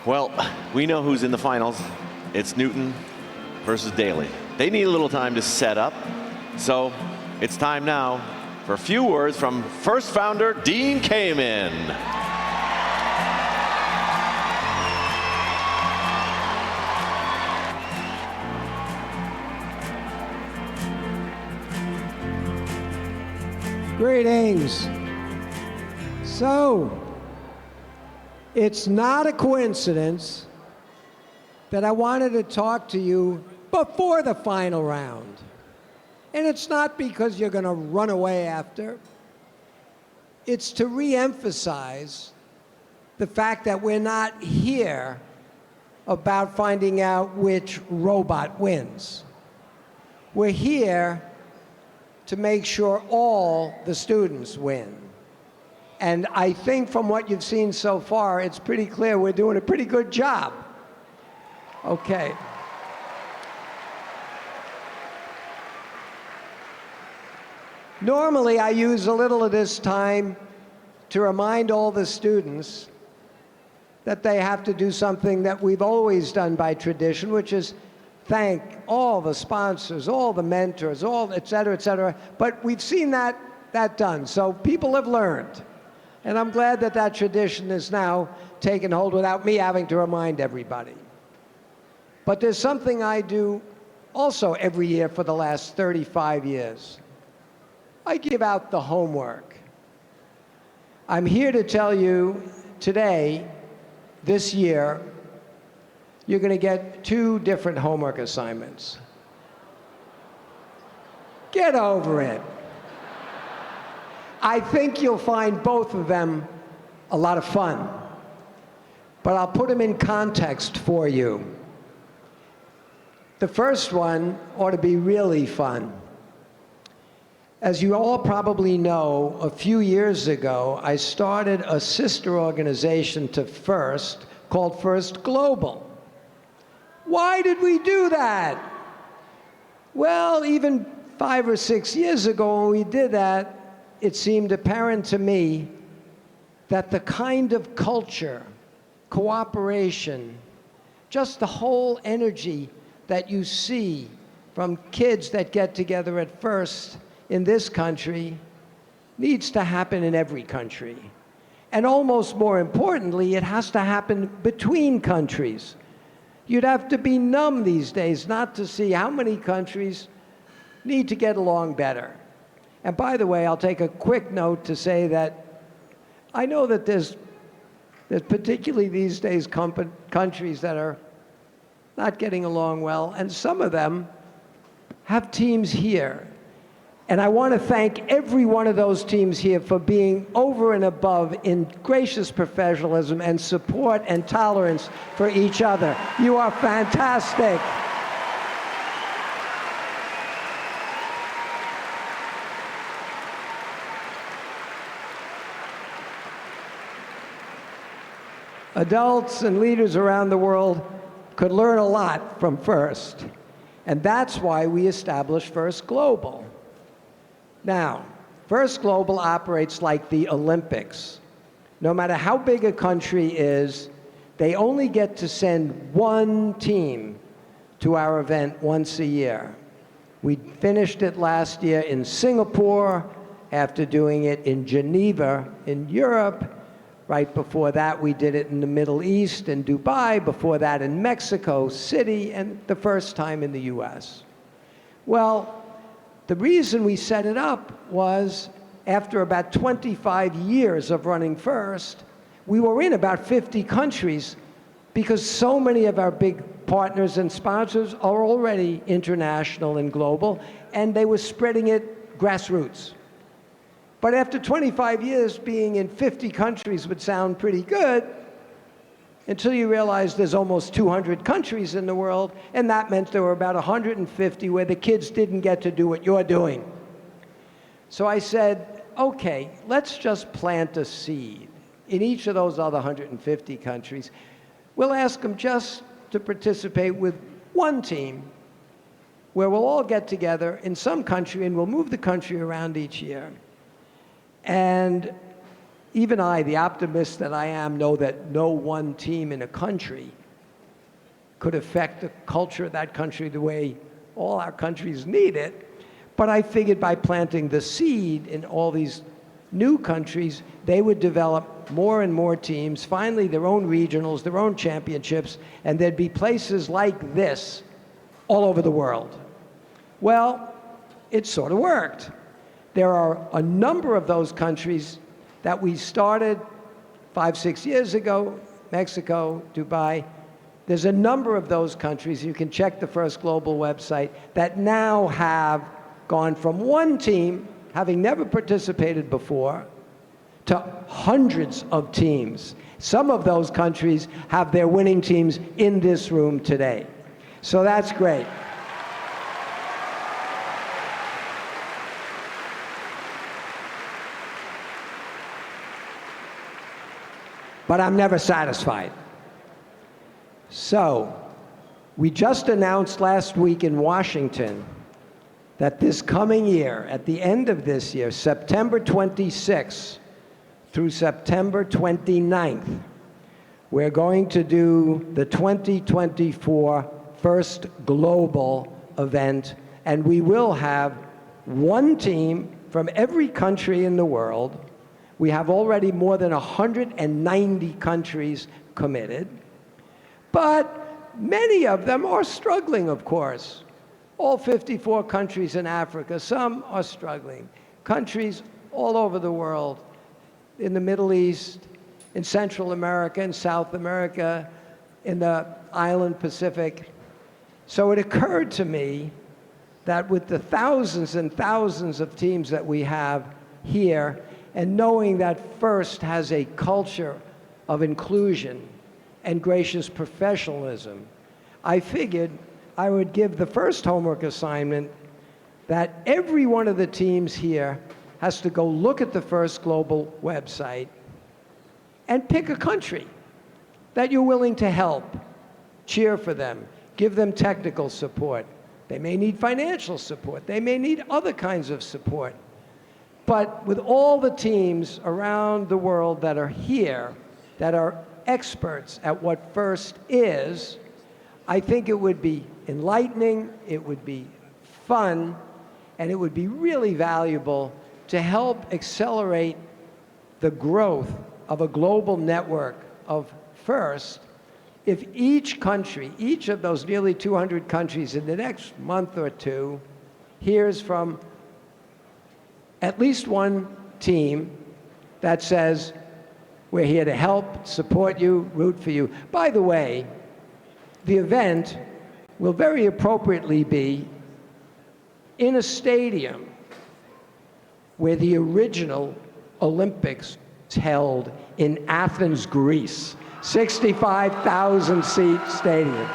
Well, we know who's in the finals. It's Newton versus Daly. They need a little time to set up, so it's time now for a few words from FRC founder Dean Kamen. Greetings. So, it's not a coincidence that I wanted to talk to you before the final round. And it's not because you're going to run away after. It's to re-emphasize the fact that we're not here about finding out which robot wins. We're here to make sure all the students win. And I think from what you've seen so far, it's pretty clear we're doing a pretty good job. Okay. Normally, I use a little of this time to remind all the students that they have to do something that we've always done by tradition, which is thank all the sponsors, all the mentors, all et cetera, et cetera. But we've seen that done, so people have learned. And I'm glad that that tradition is now taken hold without me having to remind everybody. But there's something I do also every year for the last 35 years. I give out the homework. I'm here to tell you today, this year, you're going to get 2 different homework assignments. Get over it. I think you'll find both of them a lot of fun, but I'll put them in context for you. The first one ought to be really fun. As you all probably know, a few years ago, I started a sister organization to FRC called FRC Global. Why did we do that? Well, even 5 or 6 years ago when we did that, it seemed apparent to me that the kind of culture, cooperation, just the whole energy that you see from kids that get together at FRC in this country needs to happen in every country. And almost more importantly, it has to happen between countries. You'd have to be numb these days not to see how many countries need to get along better. And by the way, I'll take a quick note to say that I know that there's particularly these days countries that are not getting along well, and some of them have teams here. And I want to thank every one of those teams here for being over and above in gracious professionalism and support and tolerance for each other. You are fantastic. Adults and leaders around the world could learn a lot from FRC. And that's why we established FRC Global. Now, FRC Global operates like the Olympics. No matter how big a country is, they only get to send one team to our event once a year. We finished it last year in Singapore, after doing it in Geneva in Europe. Right before that, we did it in the Middle East, in Dubai, before that in Mexico City, and the first time in the US. Well, the reason we set it up was after about 25 years of running FRC, we were in about 50 countries because so many of our big partners and sponsors are already international and global, and they were spreading it grassroots. But after 25 years, being in 50 countries would sound pretty good until you realize there's almost 200 countries in the world, and that meant there were about 150 where the kids didn't get to do what you're doing. So I said, okay, let's just plant a seed in each of those other 150 countries. We'll ask them just to participate with one team where we'll all get together in some country and we'll move the country around each year. And even I, the optimist that I am, know that no one team in a country could affect the culture of that country the way all our countries need it. But I figured by planting the seed in all these new countries, they would develop more and more teams, finally their own regionals, their own championships, and there'd be places like this all over the world. Well, it sort of worked. There are a number of those countries that we started 5, 6 years ago, Mexico, Dubai. There's a number of those countries, you can check the First Global website, that now have gone from one team, having never participated before, to hundreds of teams. Some of those countries have their winning teams in this room today. So that's great. But I'm never satisfied. So, we just announced last week in Washington that this coming year, at the end of this year, September 26th through September 29th, we're going to do the 2024 First Global event, and we will have one team from every country in the world. We have already more than 190 countries committed, but many of them are struggling, of course. All 54 countries in Africa, some are struggling. Countries all over the world, in the Middle East, in Central America, in South America, in the island Pacific. So it occurred to me that with the thousands and thousands of teams that we have here, and knowing that FIRST has a culture of inclusion and gracious professionalism, I figured I would give the first homework assignment that every one of the teams here has to go look at the First Global website and pick a country that you're willing to help, cheer for them, give them technical support. They may need financial support. They may need other kinds of support. But with all the teams around the world that are here, that are experts at what FIRST is, I think it would be enlightening, it would be fun, and it would be really valuable to help accelerate the growth of a global network of FIRST if each country, each of those nearly 200 countries in the next month or two, hears from at least one team that says, we're here to help, support you, root for you. By the way, the event will very appropriately be in a stadium where the original Olympics was held in Athens, Greece, 65,000 seat stadium.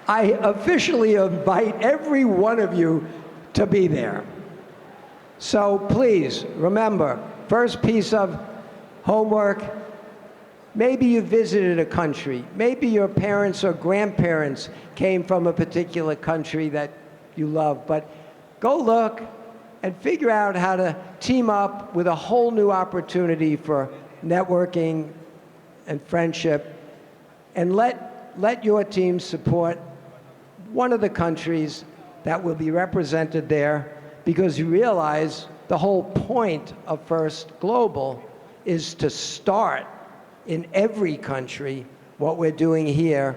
I officially invite every one of you to be there. So please, remember, first piece of homework, maybe you visited a country. Maybe your parents or grandparents came from a particular country that you love. But go look and figure out how to team up with a whole new opportunity for networking and friendship. And let your team support one of the countries that will be represented there, because you realize the whole point of First Global is to start in every country what we're doing here.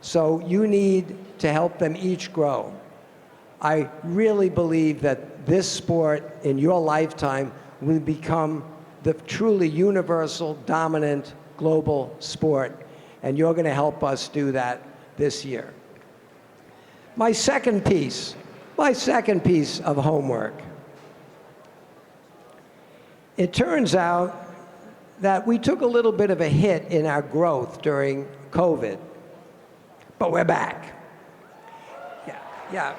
So you need to help them each grow. I really believe that this sport in your lifetime will become the truly universal, dominant global sport, and you're going to help us do that this year. My second piece of homework. It turns out that we took a little bit of a hit in our growth during COVID, but we're back. Yeah.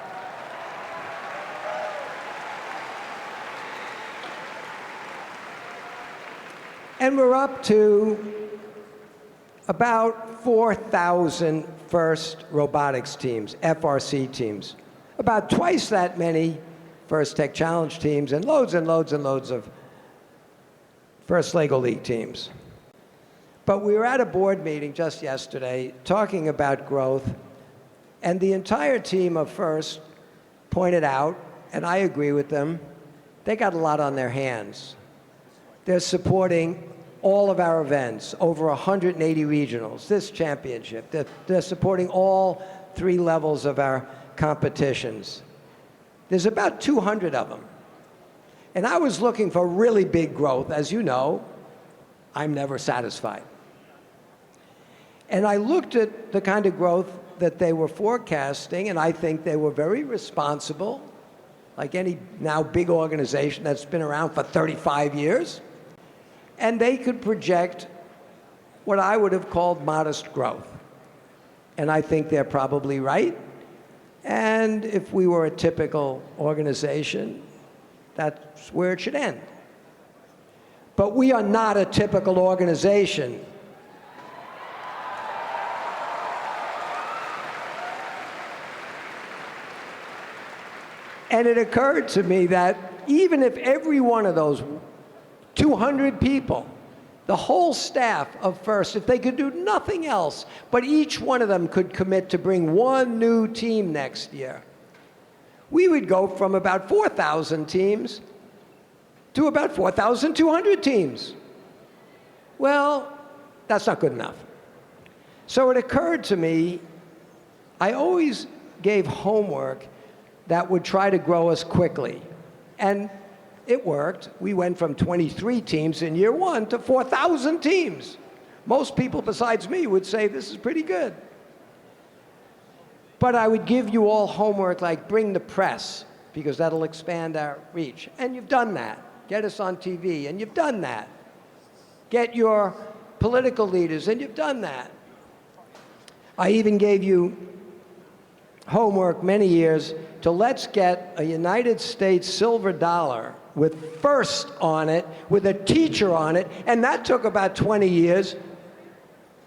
And we're up to about 4,000 FIRST robotics teams, FRC teams, about twice that many FIRST Tech Challenge teams, and loads and loads and loads of FIRST Lego League teams. But we were at a board meeting just yesterday talking about growth, and the entire team of FIRST pointed out, and I agree with them, they got a lot on their hands. They're supporting all of our events, over 180 regionals, this championship. They're supporting all 3 levels of our competitions. There's about 200 of them. And I was looking for really big growth. As you know, I'm never satisfied. And I looked at the kind of growth that they were forecasting, and I think they were very responsible, like any now big organization that's been around for 35 years. And they could project what I would have called modest growth. And I think they're probably right. And if we were a typical organization, that's where it should end. But we are not a typical organization. And it occurred to me that even if every one of those 200 people, the whole staff of FIRST, if they could do nothing else, but each one of them could commit to bring 1 new team next year, we would go from about 4,000 teams to about 4,200 teams. Well, that's not good enough. So it occurred to me, I always gave homework that would try to grow us quickly. And it worked. We went from 23 teams in year 1 to 4,000 teams. Most people besides me would say this is pretty good. But I would give you all homework like bring the press, because that'll expand our reach. And you've done that. Get us on TV, and you've done that. Get your political leaders, and you've done that. I even gave you homework many years to let's get a United States silver dollar with FIRST on it, with a teacher on it, and that took about 20 years.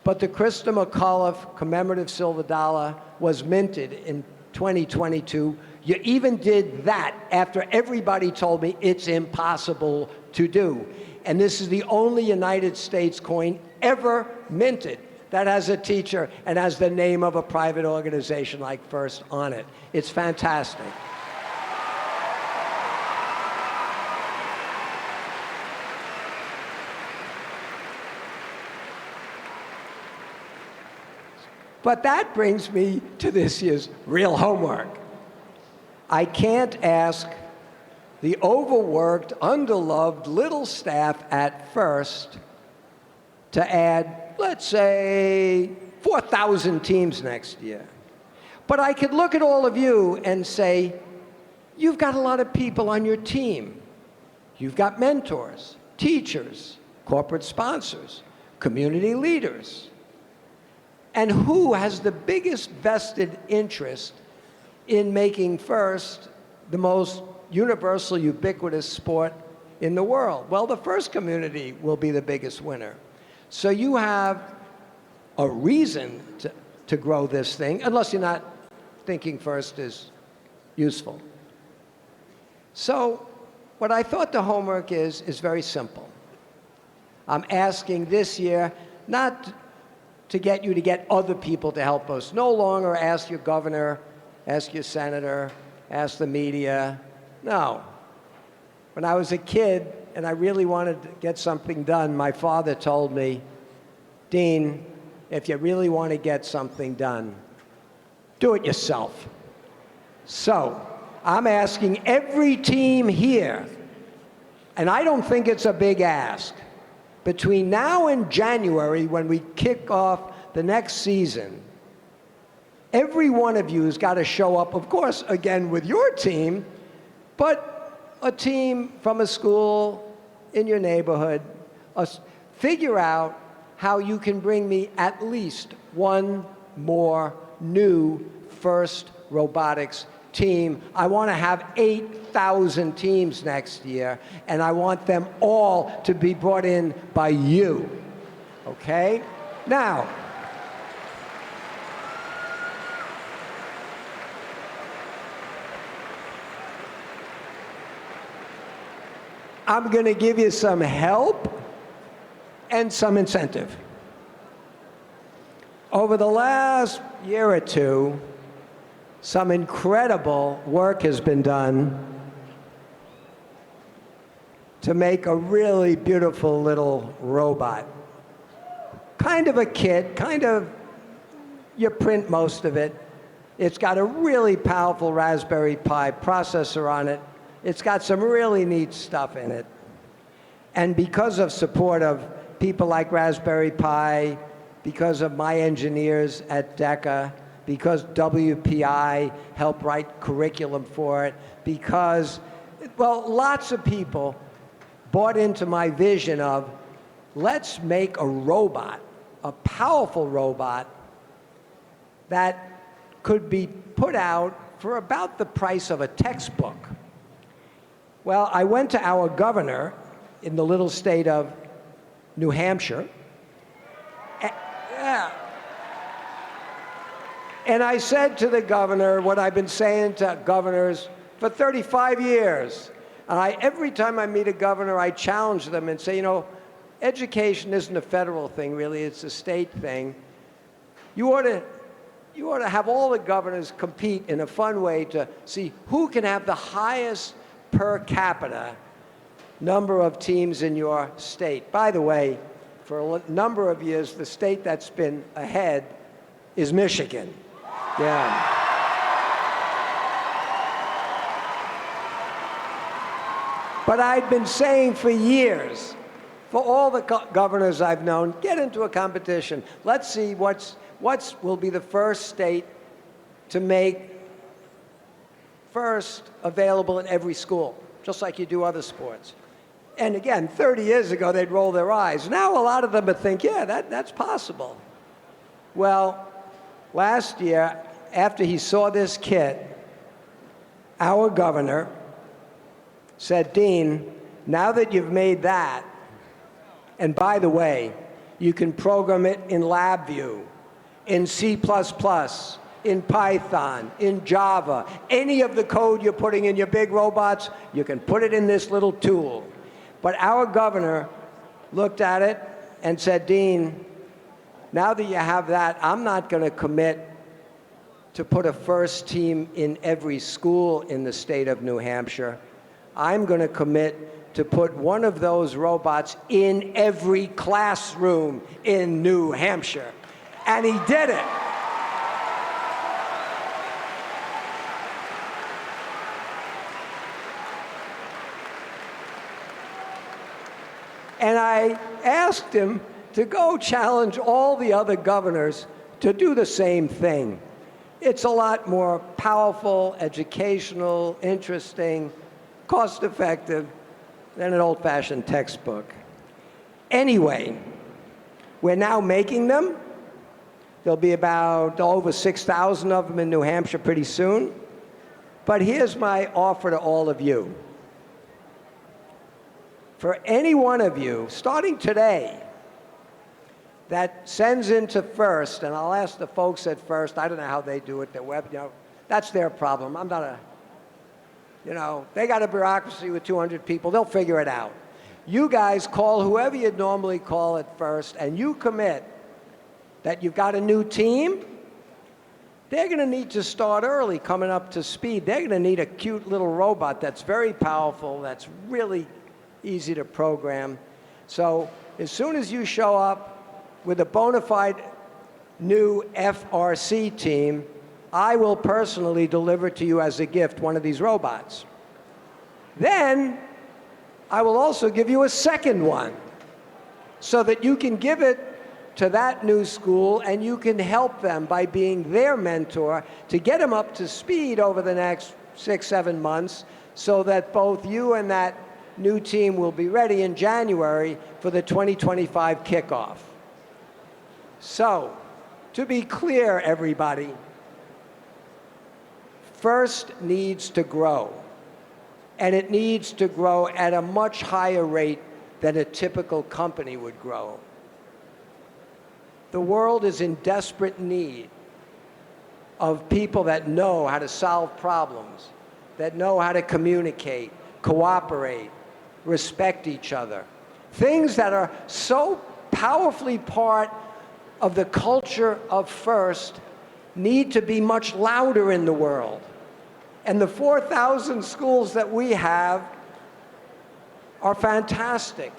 But the Krista McAuliffe commemorative silver dollar was minted in 2022. You even did that after everybody told me it's impossible to do. And this is the only United States coin ever minted that has a teacher and has the name of a private organization like FIRST on it. It's fantastic. But that brings me to this year's real homework. I can't ask the overworked, underloved little staff at FIRST to add, let's say, 4,000 teams next year. But I could look at all of you and say, you've got a lot of people on your team. You've got mentors, teachers, corporate sponsors, community leaders. And who has the biggest vested interest in making FIRST the most universal, ubiquitous sport in the world? Well, the FIRST community will be the biggest winner. So you have a reason to grow this thing, unless you're not thinking FIRST is useful. So what I thought the homework is very simple. I'm asking this year not to get you to get other people to help us. No longer ask your governor, ask your senator, ask the media. No. When I was a kid and I really wanted to get something done, my father told me, Dean, if you really want to get something done, do it yourself. So I'm asking every team here, and I don't think it's a big ask, between now and January, when we kick off the next season, every one of you has got to show up, of course, again with your team, but a team from a school in your neighborhood. Figure out how you can bring me at least 1 more new FIRST robotics team. I want to have 8,000 teams next year, and I want them all to be brought in by you, okay? Now, I'm going to give you some help and some incentive. Over the last year or two, some incredible work has been done to make a really beautiful little robot. Kind of a kit, you print most of it. It's got a really powerful Raspberry Pi processor on it. It's got some really neat stuff in it. And because of support of people like Raspberry Pi, because of my engineers at DECA, because WPI helped write curriculum for it, because, well, lots of people bought into my vision of let's make a robot, a powerful robot that could be put out for about the price of a textbook. Well, I went to our governor in the little state of New Hampshire. And I said to the governor what I've been saying to governors for 35 years. And every time I meet a governor, I challenge them and say, you know, education isn't a federal thing, really. It's a state thing. You ought to have all the governors compete in a fun way to see who can have the highest per capita number of teams in your state. By the way, for a number of years, the state that's been ahead is Michigan. Yeah. But I've been saying for years, for all the governors I've known, get into a competition. Let's see what will be the first state to make first available in every school, just like you do other sports. And again, 30 years ago, they'd roll their eyes. Now a lot of them would think, yeah, that's possible. Well, last year, after he saw this kit, our governor said, Dean, now that you've made that, and by the way, you can program it in LabVIEW, in C++, in Python, in Java, any of the code you're putting in your big robots, you can put it in this little tool. But our governor looked at it and said, Dean, now that you have that, I'm not going to commit to put a first team in every school in the state of New Hampshire. I'm going to commit to put one of those robots in every classroom in New Hampshire. And he did it. And I asked him to go challenge all the other governors to do the same thing. It's a lot more powerful, educational, interesting, cost-effective than an old-fashioned textbook. Anyway, we're now making them. There'll be about over 6,000 of them in New Hampshire pretty soon. But here's my offer to all of you. For any one of you, starting today, that sends into FIRST, and I'll ask the folks at FIRST, I don't know how they do it, their web, that's their problem. I'm not they got a bureaucracy with 200 people, they'll figure it out. You guys call whoever you'd normally call at FIRST, and you commit that you've got a new team. They're going to need to start early, coming up to speed. They're going to need a cute little robot that's very powerful, that's really easy to program. So as soon as you show up with a bona fide new FRC team, I will personally deliver to you as a gift one of these robots. Then I will also give you a second one so that you can give it to that new school and you can help them by being their mentor to get them up to speed over the next 6-7 months so that both you and that new team will be ready in January for the 2025 kickoff. So, to be clear, everybody, FIRST needs to grow. And it needs to grow at a much higher rate than a typical company would grow. The world is in desperate need of people that know how to solve problems, that know how to communicate, cooperate, respect each other. Things that are so powerfully part of the culture of FIRST need to be much louder in the world. And the 4,000 schools that we have are fantastic,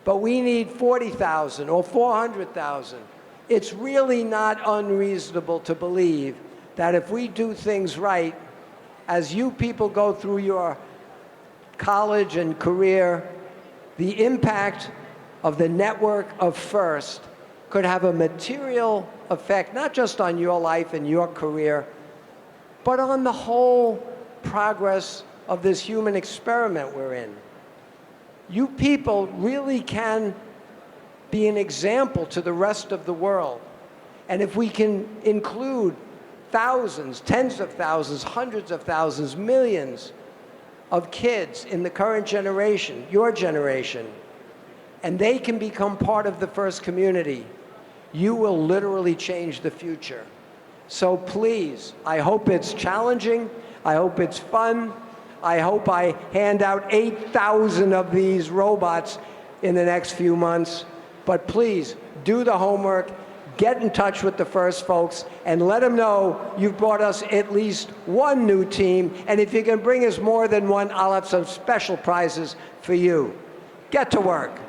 but we need 40,000 or 400,000. It's really not unreasonable to believe that if we do things right, as you people go through your college and career, the impact of the network of FIRST could have a material effect, not just on your life and your career, but on the whole progress of this human experiment we're in. You people really can be an example to the rest of the world. And if we can include thousands, tens of thousands, hundreds of thousands, millions of kids in the current generation, your generation, and they can become part of the FIRST community, you will literally change the future. So please, I hope it's challenging. I hope it's fun. I hope I hand out 8,000 of these robots in the next few months. But please, do the homework, get in touch with the FIRST folks, and let them know you've brought us at least one new team. And if you can bring us more than one, I'll have some special prizes for you. Get to work.